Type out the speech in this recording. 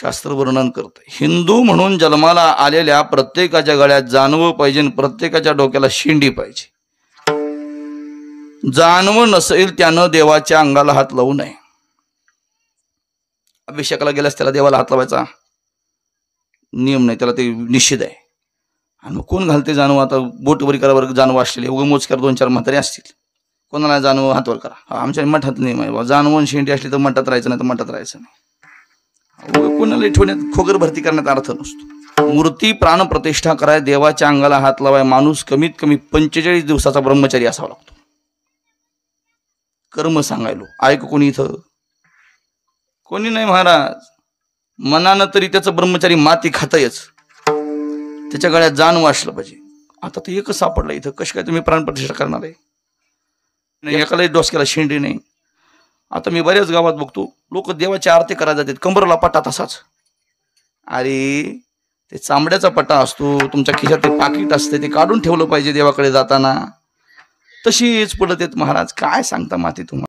शास्त्र वर्णन करतं, हिंदू म्हणून जन्माला आलेल्या प्रत्येकाच्या गळ्यात जानवं पाहिजे, प्रत्येकाच्या डोक्याला शेंडी पाहिजे. जानवं नसेल त्यानं देवाच्या अंगाला हात लावू नये. अभिषेकाला गेल्यास त्याला देवाला हात लावायचा नियम नाही, त्याला ते निषेध आहे. आणि मग कोण घालते जानवं? आता बोटवरी करावर जानवं असलेले उगा मोजकर 2-4 म्हातारे असतील, कोणाला जानवं हातवर करा. आमच्या मठात नियम आहे, जानवं शेंडी असली तर मठात राहायचं नाही, तर मठात राहायचं नाही. कोणाला ठेवण्यात खोगर भरती करण्यात अर्थ नसतो. मूर्ती प्राण प्रतिष्ठा कराय, देवाच्या अंगाला हात लावाय, माणूस कमीत कमी 45 दिवसाचा ब्रह्मचारी असावा लागतो. कर्म सांगायलो ऐक कोणी इथं कोणी नाही महाराज. मनानं तरी त्याचं ब्रह्मचारी माती खातयच, त्याच्या गळ्यात जानवं असलं पाहिजे. आता तर एकच सापडलं इथं, कशी काय तुम्ही प्राण प्रतिष्ठा करणार आहे? एकालाही डोसक्याला शेंडी नाही. आता मी बऱ्याच गावात बघतो लोक देवाची आरती करायला जातात, कंबरला पट्टा तसाच. अरे ते चांबड्याचा पट्टा असतो, तुमच्या खिशात ते पाकिट असते, ते काढून ठेवलं पाहिजे देवाकडे जाताना. तशीच पडत आहेत महाराज. काय सांगता माती तुम्हाला?